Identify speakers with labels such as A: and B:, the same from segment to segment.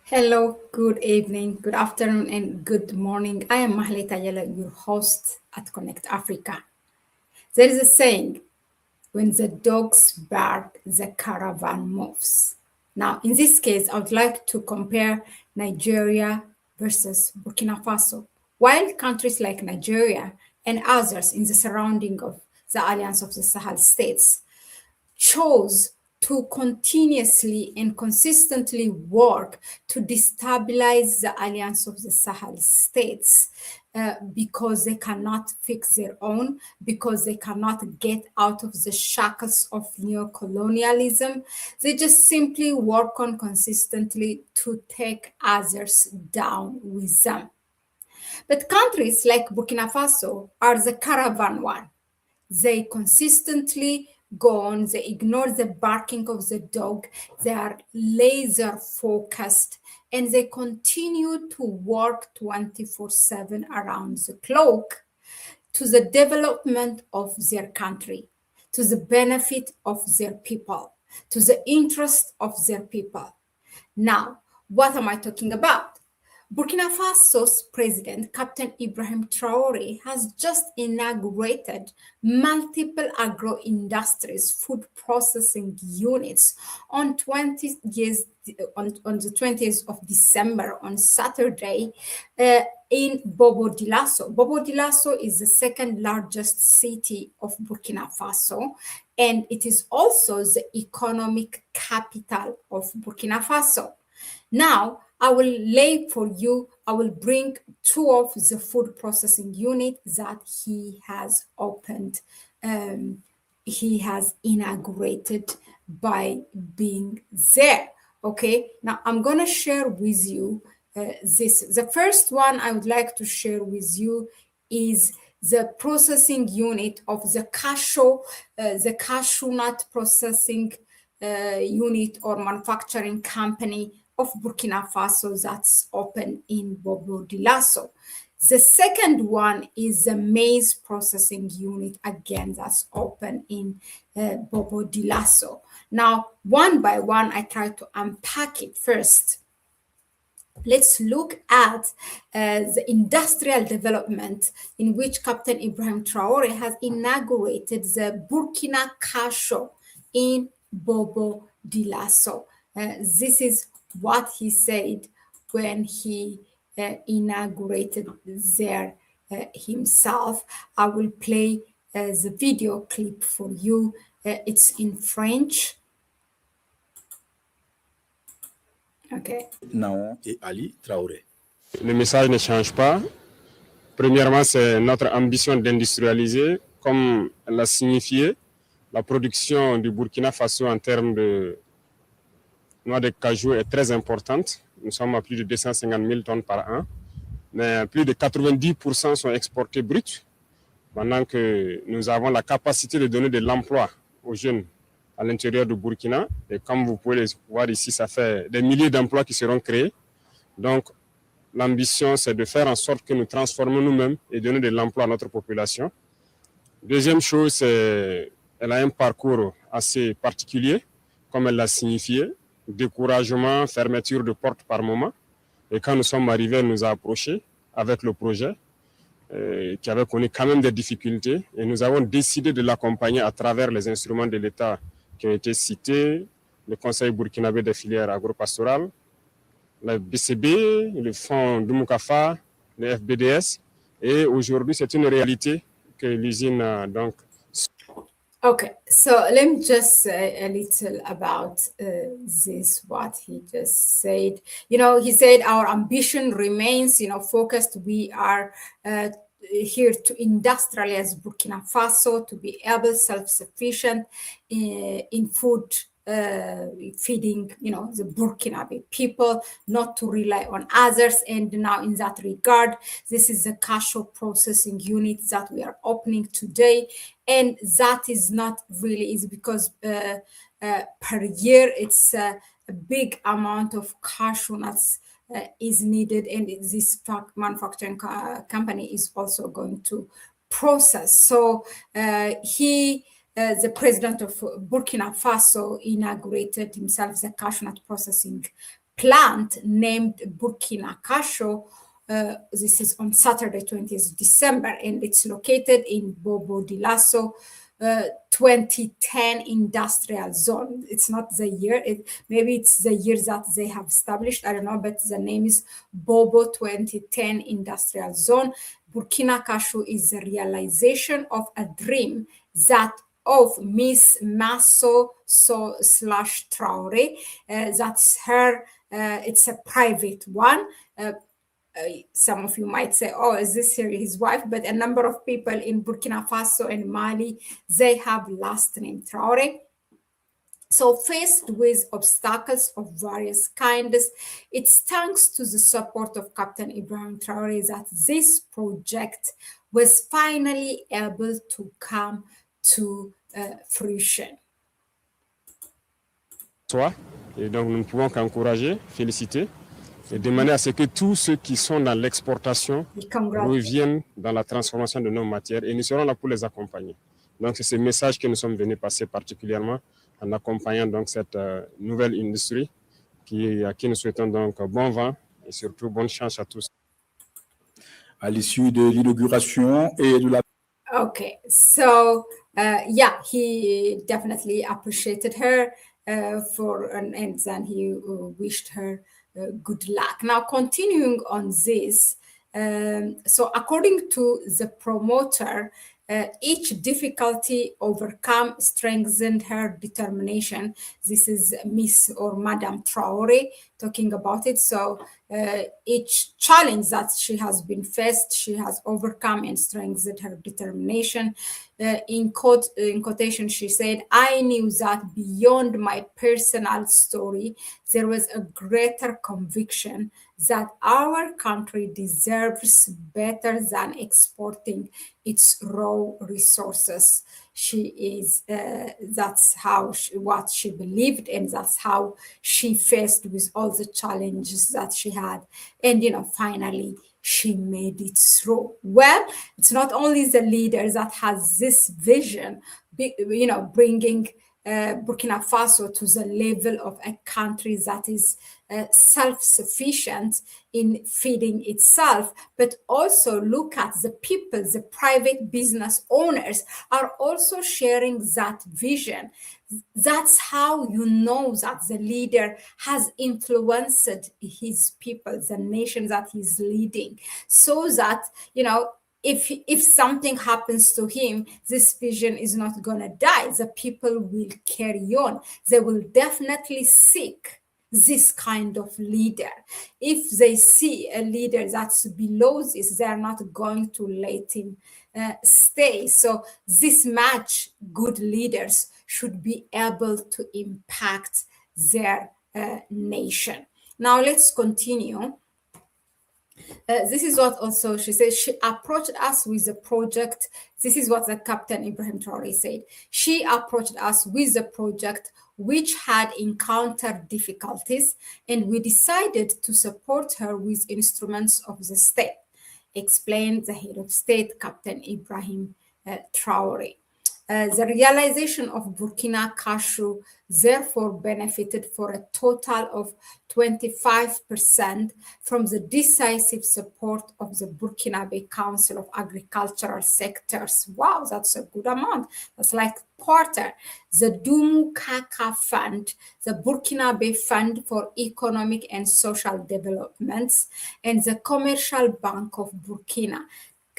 A: Hello, good evening, good afternoon, and good morning. I am Mahle Tayela, your host at Connect Africa. There is a saying, when the dogs bark, the caravan moves. Now, in this case, I would like to compare Nigeria versus Burkina Faso. While countries like Nigeria and others in the surrounding of the Alliance of the Sahel states chose to continuously and consistently work to destabilize the alliance of the Sahel states because they cannot fix their own, because they cannot get out of the shackles of neocolonialism. They just simply work on consistently to take others down with them. But countries like Burkina Faso are the caravan one. They consistently go on, they ignore the barking of the dog, they are laser focused, and they continue to work 24/7 around the clock to the development of their country, to the benefit of their people, to the interest of their people. Now, what am I talking about? Burkina Faso's president, Captain Ibrahim Traore, has just inaugurated multiple agro industries, food processing units on the 20th of December, on Saturday, in Bobo Dioulasso. Bobo Dioulasso is the second largest city of Burkina Faso, and it is also the economic capital of Burkina Faso. Now, I will bring two of the food processing units that he has opened, he has inaugurated by being there. Okay, now I'm going to share with you this. The first one I would like to share with you is the processing unit of the cashew nut processing unit or manufacturing company of Burkina Faso that's open in Bobo Dioulasso. The second one is the maize processing unit, again, that's open in Bobo Dioulasso. Now, one by one, I try to unpack it first. Let's look at the industrial development in which Captain Ibrahim Traore has inaugurated the Burkina Cashew in Bobo Dioulasso. This is what he said when he inaugurated there himself. I will play the video clip for you. It's in French. Okay.
B: Naon et Ali Traoré.
C: Le message ne change pas. Premièrement, c'est notre ambition d'industrialiser, comme l'a signifié. La production du Burkina Faso en termes de noix de cajou est très importante. Nous sommes à plus de 250 000 tonnes par an, mais plus de 90% sont exportés bruts, pendant que nous avons la capacité de donner de l'emploi aux jeunes à l'intérieur du Burkina. Et comme vous pouvez le voir ici, ça fait des milliers d'emplois qui seront créés. Donc, l'ambition, c'est de faire en sorte que nous transformons nous-mêmes et donner de l'emploi à notre population. Deuxième chose, elle a un parcours assez particulier, comme elle l'a signifié. Découragement, fermeture de portes par moment. Et quand nous sommes arrivés, elle nous a approchés avec le projet, qui avait connu quand même des difficultés. Et nous avons décidé de l'accompagner à travers les instruments de l'État qui ont été cités, le Conseil burkinabé des filières agro-pastorales, la BCB, le fonds Dumoukafa, le FBDS. Et aujourd'hui, c'est une réalité que l'usine, donc.
A: Okay, so let me just say a little about this, what he just said. You know, he said our ambition remains, focused. We are here to industrialize Burkina Faso, to be able self-sufficient in food, feeding, the Burkinabe people, not to rely on others. And now in that regard, this is the cashew processing unit that we are opening today. And that is not really easy because per year, it's a big amount of cashew nuts is needed. And this manufacturing company is also going to process. So the president of Burkina Faso inaugurated himself the cashew nut processing plant named Burkina Cashew. This is on Saturday, 20th December, and it's located in Bobo Dioulasso 2010 industrial zone. It's not the year, maybe it's the year that they have established, I don't know, but the name is Bobo 2010 industrial zone. Burkina Cashew is the realization of a dream that of Miss Masso slash Traore. That's her, it's a private one. Some of you might say, oh, is this his wife? But a number of people in Burkina Faso and Mali, they have last name Traore. So faced with obstacles of various kinds, it's thanks to the support of Captain Ibrahim Traore that this project was finally able to come to fruition.
C: Et donc nous ne pouvons qu'encourager, féliciter et demander à ce que tous ceux qui sont dans l'exportation reviennent dans la transformation de nos matières et nous serons là pour les accompagner. Donc c'est ce message que nous sommes venus passer particulièrement en accompagnant donc cette nouvelle industrie à qui nous souhaitons donc bon vent et surtout bonne chance à tous.
B: À l'issue de l'inauguration et de la...
A: Okay, so yeah, he definitely appreciated her and then he wished her good luck. Now, continuing on this, so according to the promoter, each difficulty overcome strengthened her determination. This is Miss or Madame Traore talking about it. So each challenge that she has been faced, she has overcome and strengthened her determination. In quotation, she said, I knew that beyond my personal story, there was a greater conviction that our country deserves better than exporting its raw resources. That's what she believed, and that's how she faced with all the challenges that she had. And, finally, she made it through. Well, it's not only the leader that has this vision, bringing Burkina Faso to the level of a country that is self-sufficient in feeding itself, but also look at the people, the private business owners are also sharing that vision. That's how you know that the leader has influenced his people, the nation that he's leading, so that, if something happens to him, this vision is not going to die. The people will carry on. They will definitely seek this kind of leader. If they see a leader that's below this, they're not going to let him stay. So this match good leaders should be able to impact their nation. Now let's continue. This is what also she says. She approached us with a project. This is what the Captain Ibrahim Traore said. She approached us with a project which had encountered difficulties, and we decided to support her with instruments of the state, explained the head of state, Captain Ibrahim Traore. The realization of Burkina Cashew therefore benefited for a total of 25% from the decisive support of the Burkinabe Council of Agricultural Sectors. Wow, that's a good amount. That's like quarter. The Dumu Kaka Fund, the Burkinabe Fund for Economic and Social Developments, and the Commercial Bank of Burkina.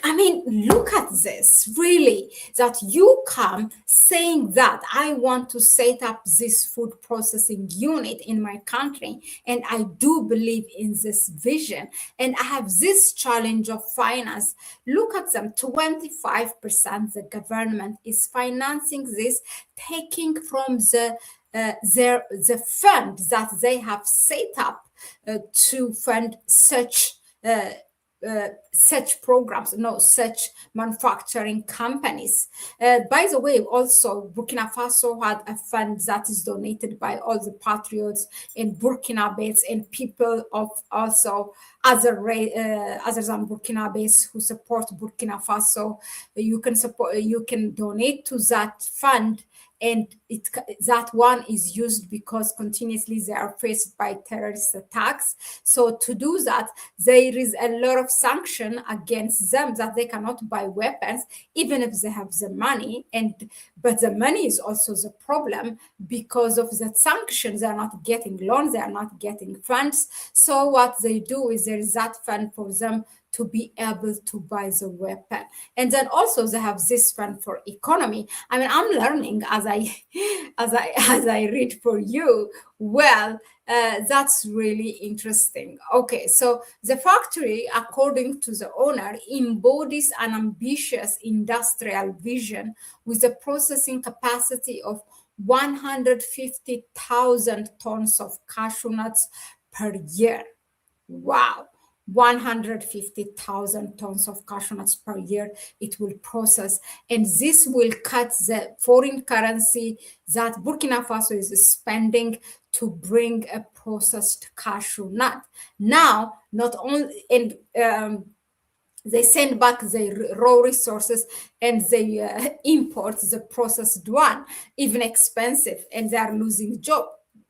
A: I mean, look at this, really, that you come saying that I want to set up this food processing unit in my country, and I do believe in this vision, and I have this challenge of finance. Look at them, 25% the government is financing this, taking from the fund that they have set up to fund such programs, such manufacturing companies. By the way, also Burkina Faso had a fund that is donated by all the patriots in Burkinabes and people of also other than Burkinabes who support Burkina Faso. You can donate to that fund and that one is used because continuously they are faced by terrorist attacks. So to do that, there is a lot of sanction against them that they cannot buy weapons, even if they have the money. But the money is also the problem because of the sanctions. They are not getting loans, they are not getting funds. So what they do is there is that fund for them to be able to buy the weapon. And then also they have this fund for economy. I mean, I'm learning as I as I read for you. Well, that's really interesting. Okay, so the factory, according to the owner, embodies an ambitious industrial vision with a processing capacity of 150,000 tons of cashew nuts per year. Wow. 150,000 tons of cashew nuts per year it will process, and this will cut the foreign currency that Burkina Faso is spending to bring a processed cashew nut. Now, not only they send back the raw resources and they import the processed one, even expensive, and they are losing job.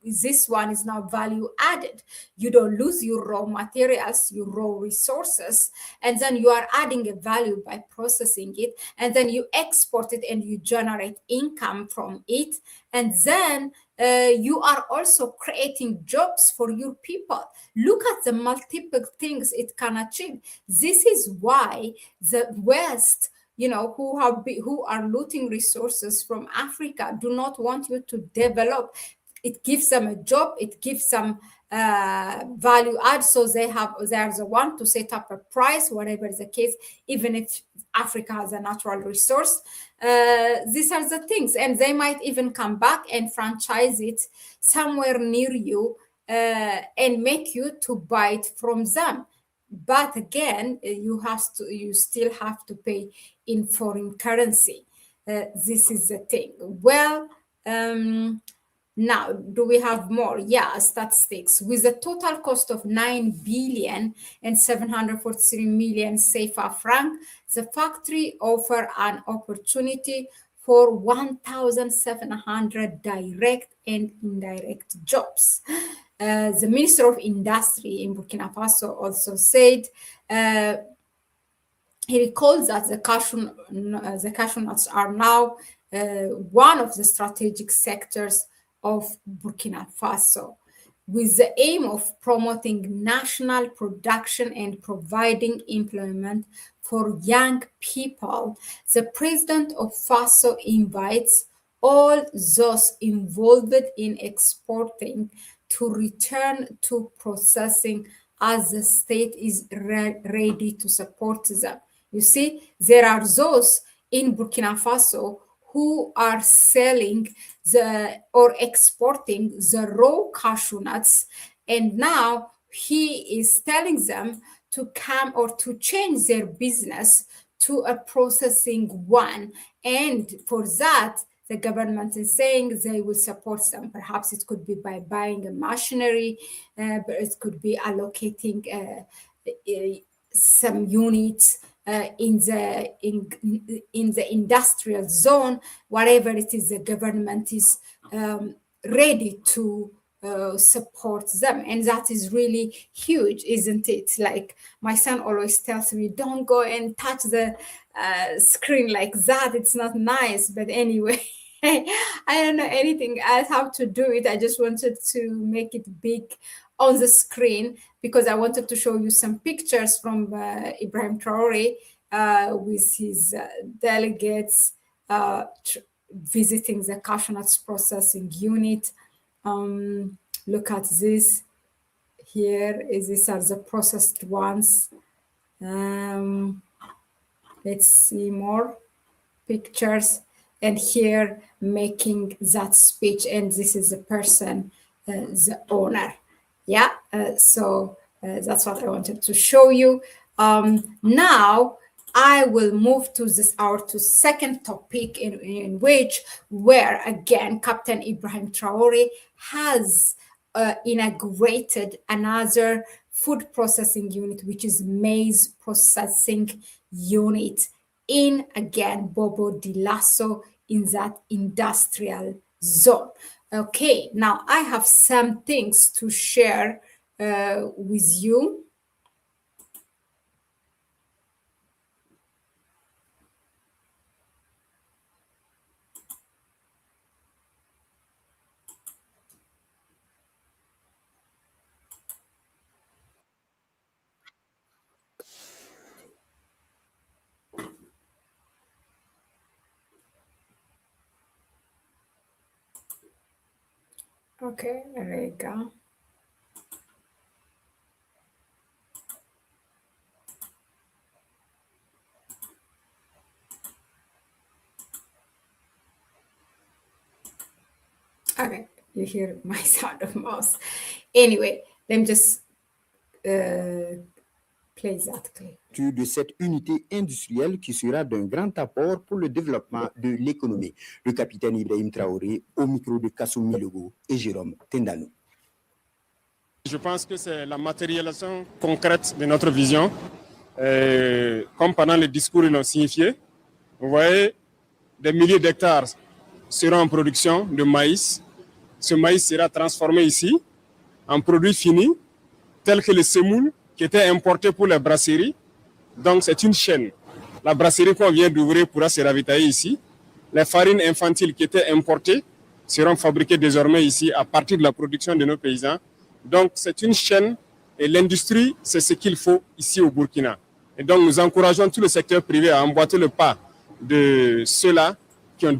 A: This one is now value added. You don't lose your raw materials, your raw resources, and then you are adding a value by processing it, and then you export it and you generate income from it, and then you are also creating jobs for your people. Look at the multiple things it can achieve. This is why the West, who are looting resources from Africa, do not want you to develop. It gives them a job, it gives them value add, so they are the one to set up a price, whatever the case, even if Africa has a natural resource. These are the things, and they might even come back and franchise it somewhere near you and make you to buy it from them. But again, you still have to pay in foreign currency. This is the thing. Well, now, do we have more? Yeah, statistics. With a total cost of 9 billion and 743 million CFA franc, the factory offer an opportunity for 1,700 direct and indirect jobs. The Minister of Industry in Burkina Faso also said he recalls that the cashew nuts are now one of the strategic sectors of Burkina Faso, with the aim of promoting national production and providing employment for young people. The president of Faso invites all those involved in exporting to return to processing as the state is ready to support them. You see, there are those in Burkina Faso who are selling or exporting the raw cashew nuts, and now he is telling them to come or to change their business to a processing one, and for that the government is saying they will support them. Perhaps it could be by buying a machinery, but it could be allocating some units in the industrial zone. Whatever it is, the government is ready to support them, and that is really huge, isn't it? Like my son always tells me, don't go and touch the screen like that, it's not nice. But anyway, I don't know anything else how to do it. I just wanted to make it big on the screen because I wanted to show you some pictures from Ibrahim Traore with his delegates visiting the cashew nuts processing unit. Look at this. These are the processed ones. Let's see more pictures. And here making that speech, and this is the person, the owner. Yeah, so that's what I wanted to show you. Now I will move to our second topic in where again Captain Ibrahim Traore has inaugurated another food processing unit, which is maize processing unit in again Bobo Dioulasso in that industrial zone. Okay, now I have some things to share with you. Okay, there you go. Okay, you hear my sound of mouse. Anyway, let me just play that clip.
D: De cette unité industrielle qui sera d'un grand apport pour le développement de l'économie. Le capitaine Ibrahim Traoré au micro de Kassoumi Logo et Jérôme Tendano.
C: Je pense que c'est la matérialisation concrète de notre vision. Comme pendant le discours, ils l'ont signifié. Vous voyez, des milliers d'hectares seront en production de maïs. Ce maïs sera transformé ici en produit fini, tel que le semoule qui était importé pour les brasseries. Donc, c'est une chaîne. La brasserie qu'on vient d'ouvrir pourra se ravitailler ici. Les farines infantiles qui étaient importées seront fabriquées désormais ici à partir de la production de nos paysans. Donc, c'est une chaîne et l'industrie, c'est ce qu'il faut ici au Burkina. Et donc, nous encourageons tout le secteur privé à emboîter le pas de ceux-là qui ont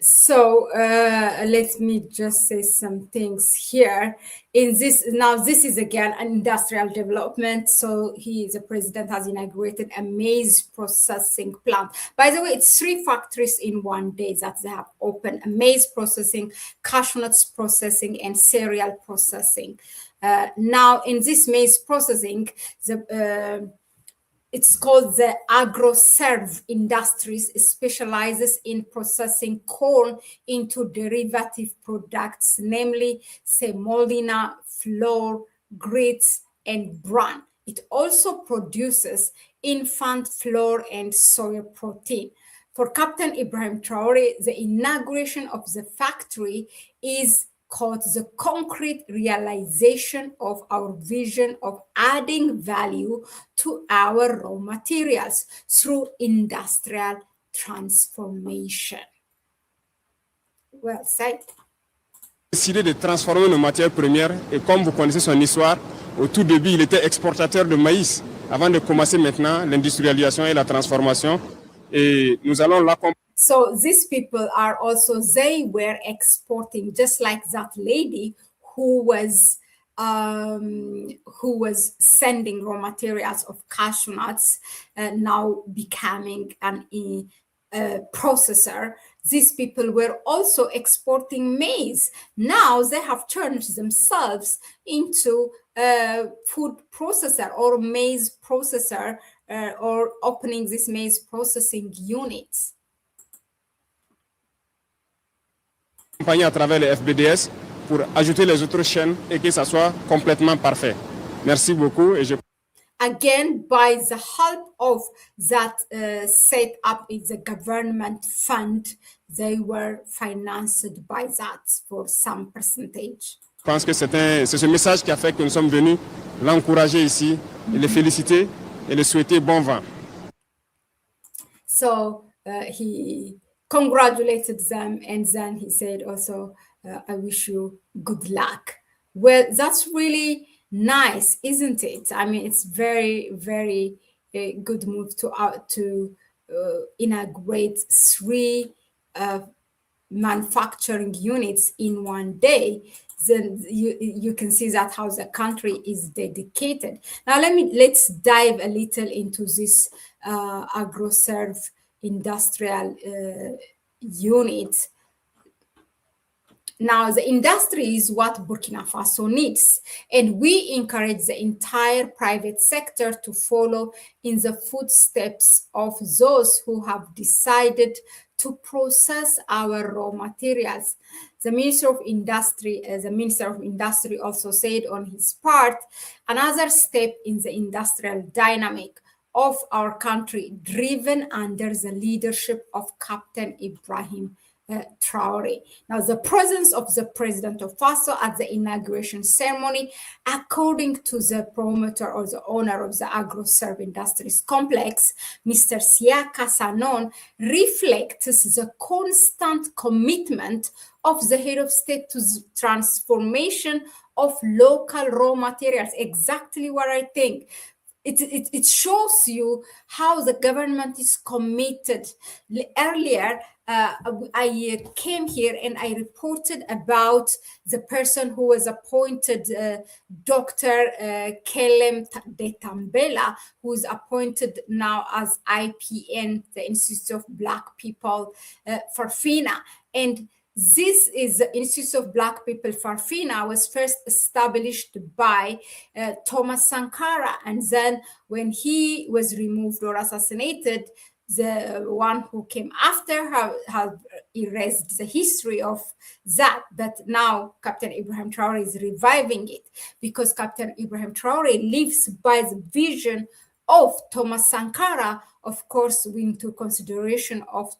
A: So let me just say some things here. In this, now this is again an industrial development. So the president has inaugurated a maize processing plant. By the way, it's 3 factories in one day that they have opened: a maize processing, cashew nuts processing, and cereal processing. Now in this maize processing, it's called the Agro Industries, specializes in processing corn into derivative products, namely semolina, flour, grits, and bran. It also produces infant flour and soy protein. For Captain Ibrahim Traore, the inauguration of the factory is called the concrete realization of our vision of adding value to our raw materials through industrial transformation. Well said.
C: Décidé de transformer nos matières premières et comme vous connaissez son histoire, au tout début, il était exportateur de maïs avant de commencer maintenant l'industrialisation et la transformation. Et nous allons l'accompagner.
A: So these people are also, they were exporting, just like that lady who was sending raw materials of cashew nuts, now becoming an processor. These people were also exporting maize. Now they have turned themselves into a food processor or maize processor, or opening this maize processing units.
C: À travers les FBDS pour ajouter les autres chaînes et que ça soit complètement parfait. Merci beaucoup. Et je...
A: Again, by the help of that set up in the government fund, they were financed by that for some percentage.
C: Je pense que c'est ce message qui a fait que nous sommes venus l'encourager ici, et le féliciter et le souhaiter bon vent.
A: So he congratulated them, and then he said also, I wish you good luck. Well, that's really nice, isn't it? I mean, it's very, very good move to inaugurate 3 manufacturing units in one day. Then you can see that how the country is dedicated. Now let's dive a little into this AgroServe industrial unit. Now, the industry is what Burkina Faso needs, and we encourage the entire private sector to follow in the footsteps of those who have decided to process our raw materials. The Minister of Industry also said on his part, another step in the industrial dynamic of our country, driven under the leadership of Captain Ibrahim Traore. Now, the presence of the president of Faso at the inauguration ceremony, according to the promoter or the owner of the Agro Industries complex, Mr. Siaka Sanon, reflects the constant commitment of the head of state to the transformation of local raw materials. Exactly what I think. It shows you how the government is committed. Earlier, I came here and I reported about the person who was appointed, Dr. Kelem Detambela, who is appointed now as IPN, the Institute of Black People, Farfina. And this is the Institute of Black People Farfina was first established by Thomas Sankara. And then when he was removed or assassinated, the one who came after have erased the history of that. But now Captain Ibrahim Traore is reviving it because Captain Ibrahim Traore lives by the vision of Thomas Sankara, of course, into consideration of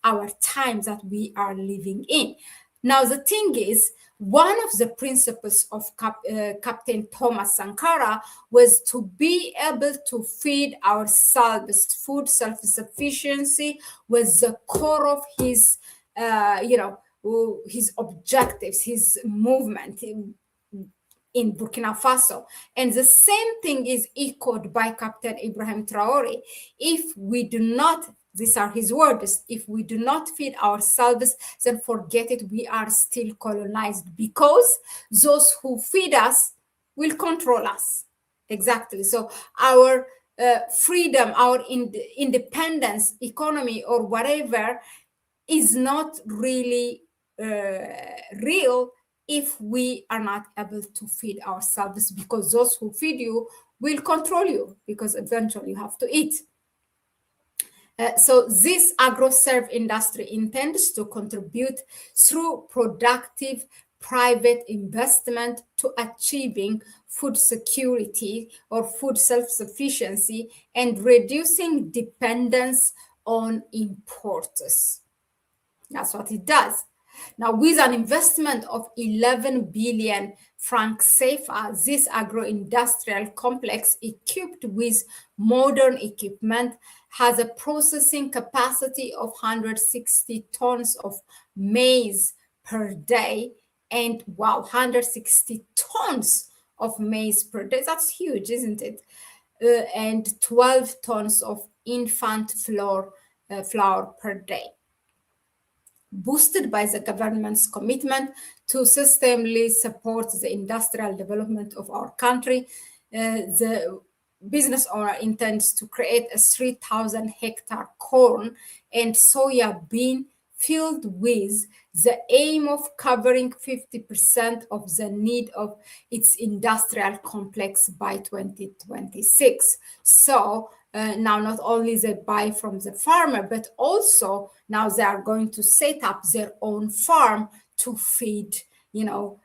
A: our times that we are living in. Now, the thing is, one of the principles of Captain Thomas Sankara was to be able to feed ourselves. Food self-sufficiency was the core of his, his objectives, his movement in Burkina Faso. And the same thing is echoed by Captain Ibrahim Traore. If we do not, these are his words, if we do not feed ourselves, then forget it, we are still colonized, because those who feed us will control us. Exactly. So our freedom, our independence, economy, or whatever is not really real if we are not able to feed ourselves, because those who feed you will control you, because eventually you have to eat. So this agro-serve industry intends to contribute through productive private investment to achieving food security or food self-sufficiency and reducing dependence on imports. That's what it does. Now, with an investment of 11 billion francs CFA, this agro-industrial complex, equipped with modern equipment, has a processing capacity of 160 tons of maize per day. And wow, 160 tons of maize per day. That's huge, isn't it? And 12 tons of infant flour per day. Boosted by the government's commitment to systemically support the industrial development of our country, the business owner intends to create a 3,000 hectare corn and soya bean field with the aim of covering 50% of the need of its industrial complex by 2026. So now not only they buy from the farmer, but also now they are going to set up their own farm to feed, to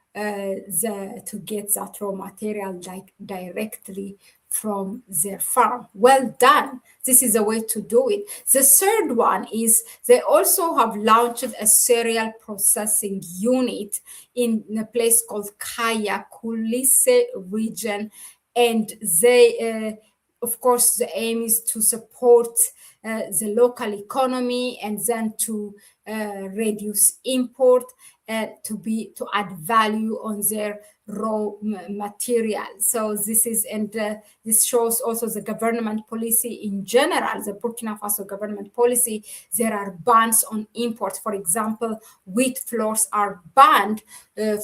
A: get that raw material directly from their farm. Well done. This is a way to do it. The third one is they also have launched a cereal processing unit in a place called Kaya Kulise region. And they, of course, the aim is to support the local economy and then to reduce import, to add value on their raw material. So this is, and this shows also the government policy in general, the Burkina Faso government policy. There are bans on imports. For example, wheat flours are banned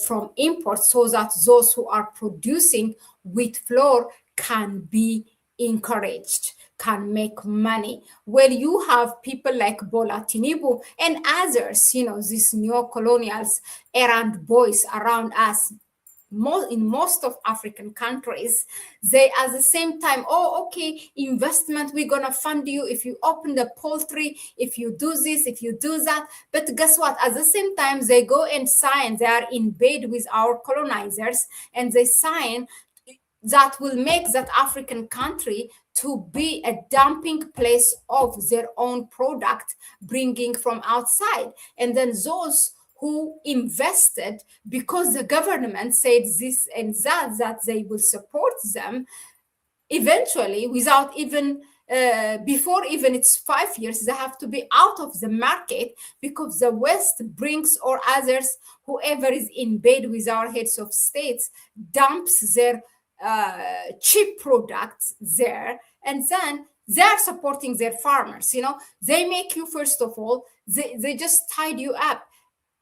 A: from imports so that those who are producing wheat flour can be encouraged, can make money. Well, you have people like Bola Tinubu and others, these neo-colonials, errand boys around us, in most of African countries, they at the same time, investment, we're gonna fund you if you open the poultry, if you do this, if you do that. But guess what? At the same time, they go and sign, they are in bed with our colonizers, and they sign that will make that African country to be a dumping place of their own product, bringing from outside. And then those who invested because the government said this and that they will support them, eventually, without even before even it's 5 years, they have to be out of the market because the West brings, or others, whoever is in bed with our heads of states, dumps their cheap products there, and then they're supporting their farmers. They make you, first of all, they just tied you up.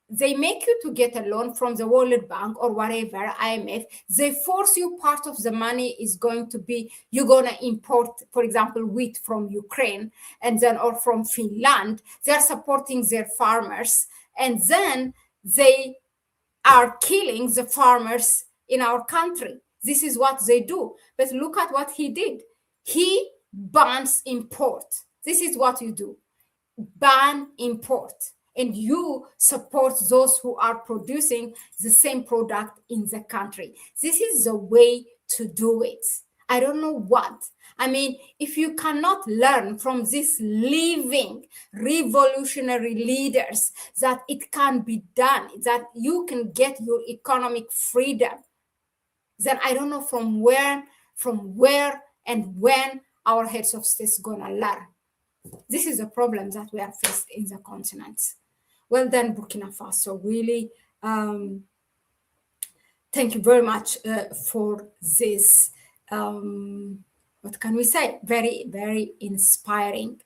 A: They make you to get a loan from the World Bank or whatever, IMF. They force you, part of the money is going to be, you're going to import, for example, wheat from Ukraine and then, or from Finland. They're supporting their farmers. And then they are killing the farmers in our country. This is what they do. But look at what he did. He bans import. This is what you do. Ban import. And you support those who are producing the same product in the country. This is the way to do it. I don't know what. I mean, if you cannot learn from these living revolutionary leaders that it can be done, that you can get your economic freedom, then I don't know from where and when our heads of states gonna learn. This is a problem that we are faced in the continent. Well then, Burkina Faso, really, thank you very much for this, what can we say, very, very inspiring,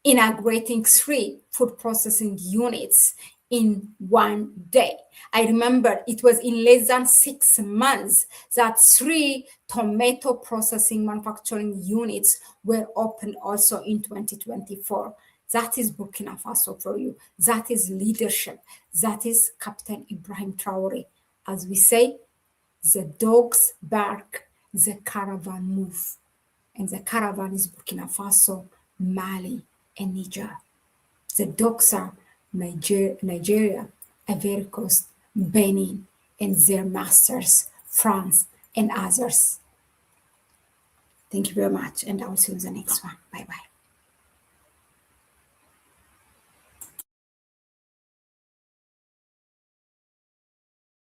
A: inaugurating 3 food processing units in one day. I remember it was in less than 6 months that 3 tomato processing manufacturing units were opened also in 2024. That is Burkina Faso for you. That is leadership. That is Captain Ibrahim Traore. As we say, the dogs bark, the caravan move. And the caravan is Burkina Faso, Mali, and Niger. The dogs are Nigeria, Ivory Coast, Benin, and their masters, France, and others. Thank you very much, and I'll see you in the next one. Bye-bye.